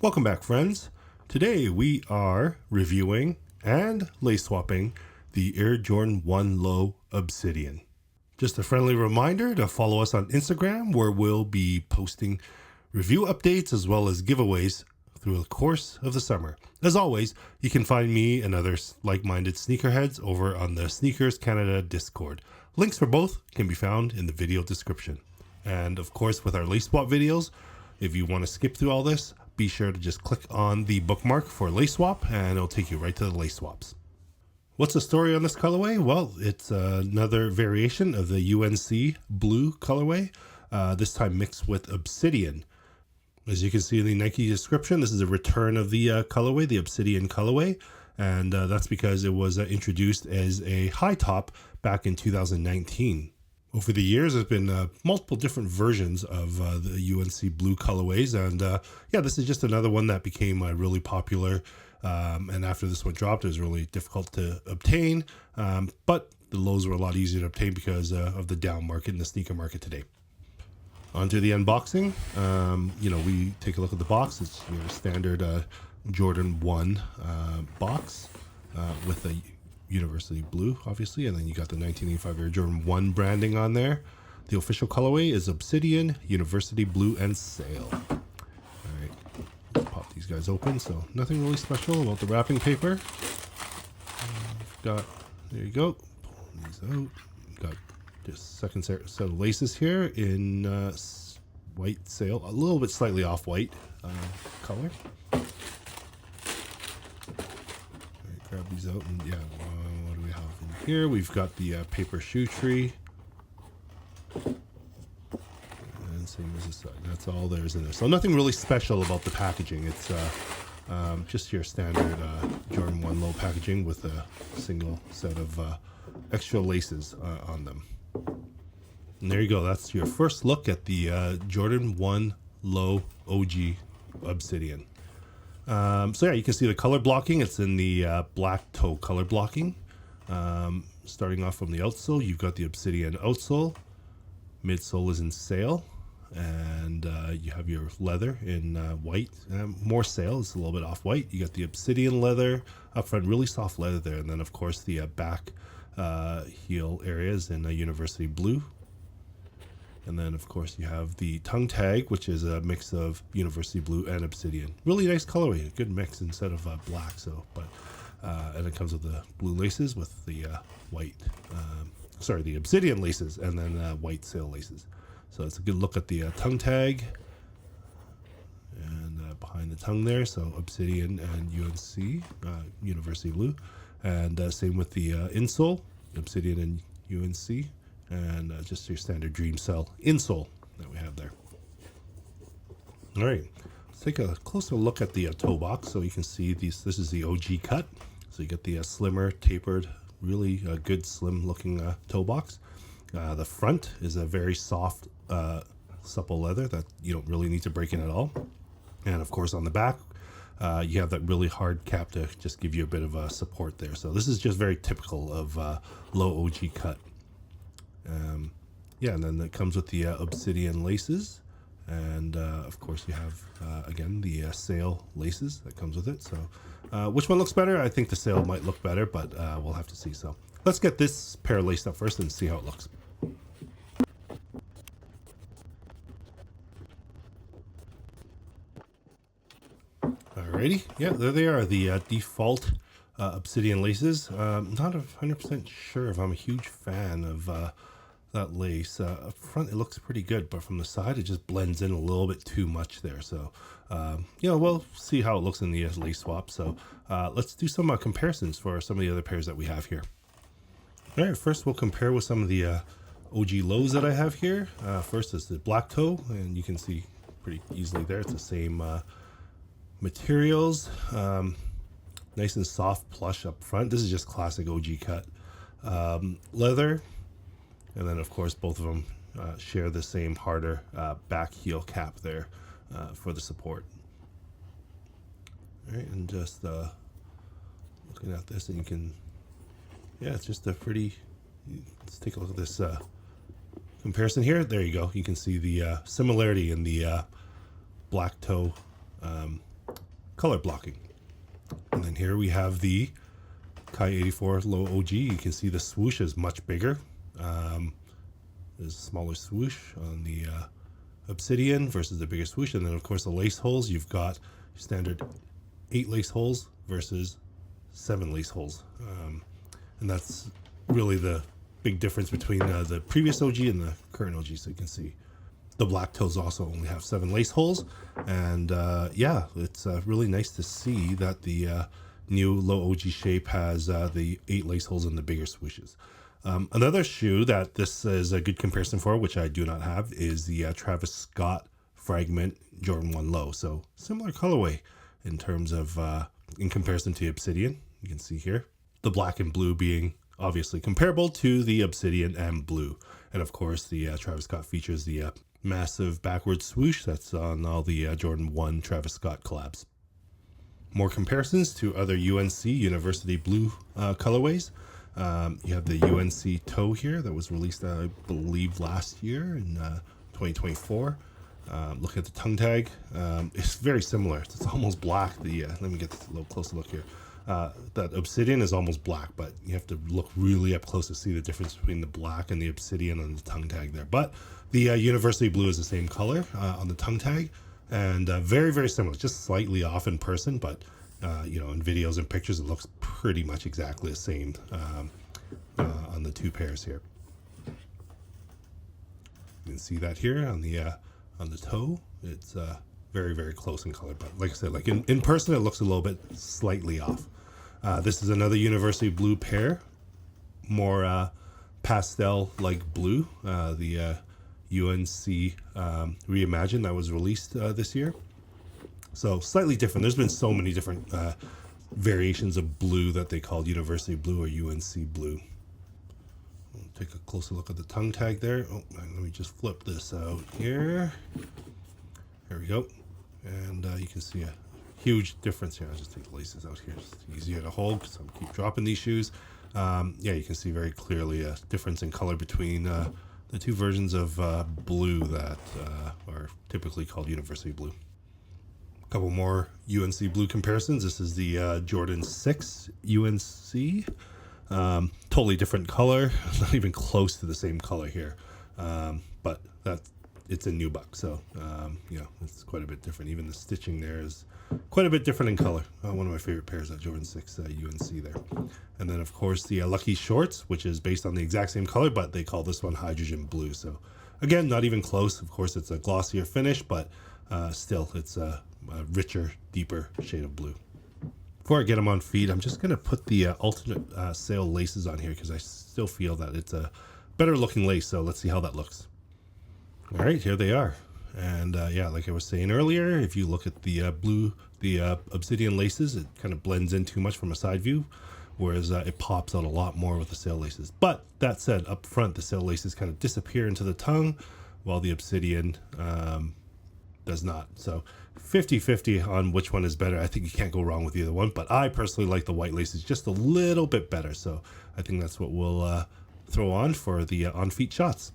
Welcome back, friends. Today we are reviewing and lace swapping the Air Jordan 1 Low Obsidian. Just a friendly reminder to follow us on Instagram, where we'll be posting review updates as well as giveaways through the course of the summer. As always, you can find me and others like-minded sneakerheads over on the Sneakers Canada Discord. Links for both can be found in the video description. And of course, with our lace swap videos, if you want to skip through all this, be sure to just click on the bookmark for lace swap and it'll take you right to the lace swaps. What's the story on this colorway? Well, it's another variation of the UNC blue colorway, this time mixed with Obsidian. As you can see in the Nike description, this is a return of the colorway, the Obsidian colorway, and that's because it was introduced as a high top back in 2019. Over the years, there's been multiple different versions of the UNC blue colorways, and yeah, this is just another one that became really popular. And after this one dropped, it was really difficult to obtain, but the lows were a lot easier to obtain because of the down market in the sneaker market today. Onto the unboxing. We take a look at the box. It's your standard Jordan 1 box with a University blue, obviously, and then you got the 1985 Air Jordan 1 branding on there. The official colorway is Obsidian, University blue, and Sail. All right, let's pop these guys open. So nothing really special about the wrapping paper. There you go. Pull these out. Got just second set of laces here in white Sail, a little bit slightly off white color. Grab these out, and yeah, what do we have in here? We've got the paper shoe tree, and same as this side. That's all there's in there. So nothing really special about the packaging. It's just your standard Jordan 1 Low packaging with a single set of extra laces on them. And there you go. That's your first look at the Jordan 1 Low OG Obsidian. So yeah, you can see the color blocking. It's in the black toe color blocking. Starting off from the outsole, you've got the Obsidian outsole. Midsole is in Sail, and you have your leather in white. More Sail, it's a little bit off white. You got the Obsidian leather up front, really soft leather there, and then of course the back heel areas in University blue. And then, of course, you have the tongue tag, which is a mix of University blue and Obsidian. Really nice colorway, a good mix instead of black. And it comes with the blue laces with the the Obsidian laces, and then white Sail laces. So it's a good look at the tongue tag, and behind the tongue there. So Obsidian and UNC, University blue, and same with the insole, Obsidian and UNC. And just your standard Dream Cell insole that we have there. All right, let's take a closer look at the toe box. So you can see this is the OG cut. So you get the slimmer, tapered, really good slim looking toe box. The front is a very soft, supple leather that you don't really need to break in at all. And of course on the back, you have that really hard cap to just give you a bit of support there. So this is just very typical of low OG cut. And then it comes with the Obsidian laces, and of course you have again the Sail laces that comes with it. So which one looks better? I think the Sail might look better, but we'll have to see. So let's get this pair laced up first and see how it looks. Alrighty, yeah, there they are, the default Obsidian laces. Not 100% sure if I'm a huge fan of that lace. Up front it looks pretty good, but from the side it just blends in a little bit too much there. So we'll see how it looks in the lace swap. So let's do some comparisons for some of the other pairs that we have here. All right, first we'll compare with some of the OG lows that I have here. First is the black toe, and you can see pretty easily there it's the same materials, nice and soft plush up front. This is just classic OG cut leather. And then, of course, both of them share the same harder back heel cap there for the support. All right, and just looking at this, and you can, yeah, it's just a pretty, let's take a look at this comparison here. There you go. You can see the similarity in the black toe color blocking. And then here we have the Kai 84 Low OG. You can see the swoosh is much bigger. There's a smaller swoosh on the Obsidian versus the bigger swoosh. And then of course the lace holes, you've got standard 8 lace holes versus 7 lace holes. And that's really the big difference between the previous OG and the current OG. So you can see the black toes also only have 7 lace holes. And yeah, it's really nice to see that the new low OG shape has the 8 lace holes and the bigger swooshes. Another shoe that this is a good comparison for, which I do not have, is the Travis Scott Fragment Jordan 1 Low. So similar colorway in terms of, in comparison to Obsidian. You can see here, the black and blue being obviously comparable to the Obsidian and blue. And of course, the Travis Scott features the massive backward swoosh that's on all the Jordan 1 Travis Scott collabs. More comparisons to other UNC University Blue colorways. You have the UNC toe here that was released, I believe, last year in 2024. Looking at the tongue tag, it's very similar. It's almost black. Let me get a little closer look here. That Obsidian is almost black, but you have to look really up close to see the difference between the black and the Obsidian on the tongue tag there. But the University Blue is the same color on the tongue tag, and very, very similar, just slightly off in person, but you know, in videos and pictures, it looks pretty much exactly the same on the two pairs here. You can see that here on the toe. It's very, very close in color, but like I said, like in person, it looks a little bit slightly off. This is another University Blue pair, more pastel like blue. The UNC Reimagined that was released this year. So slightly different. There's been so many different variations of blue that they called University Blue or UNC Blue. We'll take a closer look at the tongue tag there. Oh, let me just flip this out here. There we go. And you can see a huge difference here. I'll just take the laces out here. It's easier to hold because I keep dropping these shoes. Yeah, you can see very clearly a difference in color between the two versions of blue that are typically called University Blue. A couple more UNC Blue comparisons. This is the Jordan 6 UNC. Totally different color. Not even close to the same color here. But it's a nubuck, so you know, it's quite a bit different. Even the stitching there is quite a bit different in color. One of my favorite pairs, that Jordan 6 UNC there. And then of course the Lucky Shorts, which is based on the exact same color, but they call this one Hydrogen Blue. So again, not even close. Of course, it's a glossier finish, but still, it's a richer, deeper shade of blue. Before I get them on feet, I'm just going to put the alternate sail laces on here because I still feel that it's a better looking lace. So let's see how that looks. All right, here they are. And yeah, like I was saying earlier, if you look at the Obsidian laces, it kind of blends in too much from a side view, whereas it pops out a lot more with the sail laces. But that said, up front, the sail laces kind of disappear into the tongue, while the Obsidian does not. So 50-50 on which one is better. I think you can't go wrong with either one, but I personally like the white laces just a little bit better. So I think that's what we'll throw on for the on-feet shots.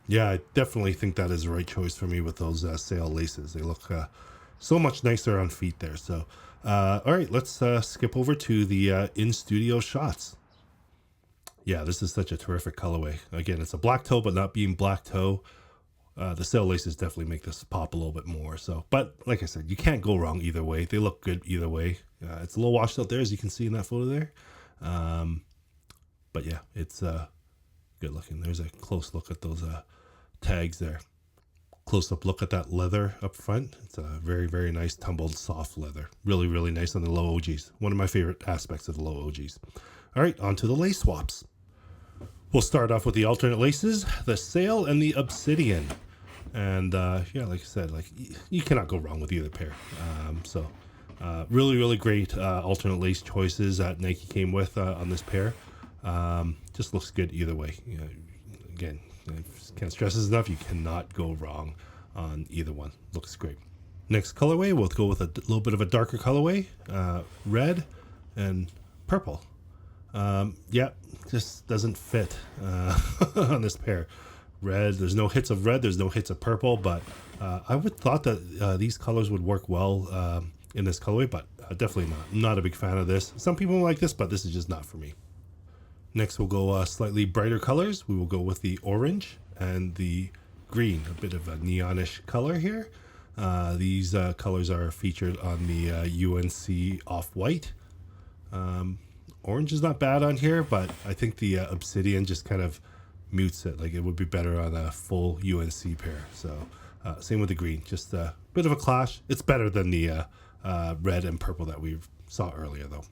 Yeah, I definitely think that is the right choice for me with those sail laces. They look so much nicer on feet there. So, all right, let's skip over to the in-studio shots. Yeah, this is such a terrific colorway. Again, it's a black toe, but not being black toe. The sail laces definitely make this pop a little bit more. So, but like I said, you can't go wrong either way. They look good either way. It's a little washed out there, as you can see in that photo there. But yeah, it's good looking. There's a close look at those tags there. Close-up look at that leather up front. It's a very, very nice tumbled soft leather. Really, really nice on the low OGs. One of my favorite aspects of the low OGs. All right, on to the lace swaps. We'll start off with the alternate laces, the sail and the Obsidian. And yeah, like I said, like you cannot go wrong with either pair. So really, really great alternate lace choices that Nike came with on this pair. Just looks good either way. You know, again, I can't stress this enough. You cannot go wrong on either one. Looks great. Next colorway, we'll go with a little bit of a darker colorway, red and purple. Yeah, just doesn't fit on this pair. Red, there's no hits of red, there's no hits of purple, but I would thought that these colors would work well in this colorway, but definitely not. I'm not a big fan of this. Some people like this, but this is just not for me. Next, we'll go slightly brighter colors. We will go with the orange and the green, a bit of a neonish color here. These colors are featured on the UNC Off-White. Orange is not bad on here, but I think the Obsidian just kind of mutes it. Like, it would be better on a full UNC pair. So same with the green, just a bit of a clash. It's better than the red and purple that we saw earlier though.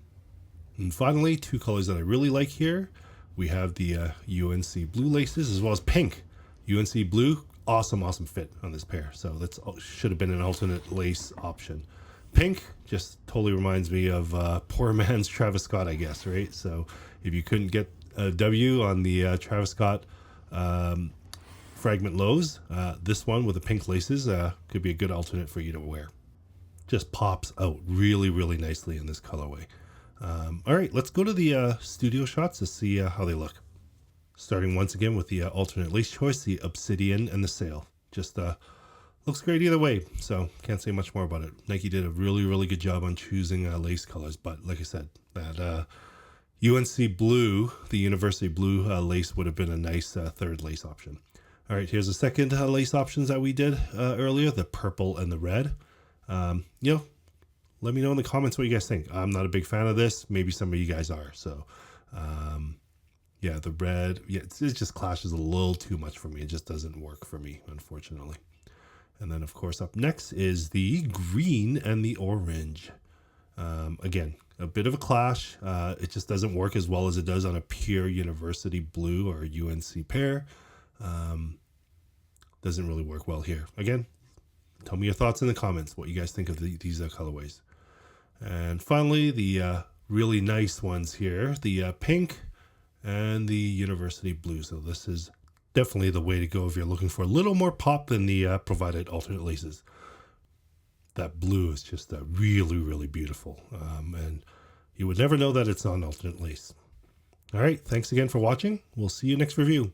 And finally, two colors that I really like here. We have the UNC blue laces as well as pink. UNC blue, awesome fit on this pair. So that should have been an alternate lace option. Pink just totally reminds me of poor man's Travis Scott, I guess, right? So if you couldn't get a W on the Travis Scott fragment lows, this one with the pink laces could be a good alternate for you to wear. Just pops out really nicely in this colorway. All right, let's go to the studio shots to see how they look. Starting once again with the alternate lace choice, the Obsidian and the Sail. Just looks great either way, so can't say much more about it. Nike did a really good job on choosing lace colors, but like I said, that UNC blue, the University blue lace would have been a nice third lace option. All right, here's the second lace options that we did earlier, the purple and the red. Let me know in the comments what you guys think. I'm not a big fan of this. Maybe some of you guys are. So, yeah, the red, yeah, it just clashes a little too much for me. It just doesn't work for me, unfortunately. And then, of course, up next is the green and the orange. Again, a bit of a clash. It just doesn't work as well as it does on a pure University blue or UNC pair. Doesn't really work well here. Again, tell me your thoughts in the comments, what you guys think of these colorways. And finally, the really nice ones here, the pink and the University blue. So this is definitely the way to go if you're looking for a little more pop than the provided alternate laces. That blue is just really beautiful. And you would never know that it's on alternate lace. All right, thanks again for watching. We'll see you next review.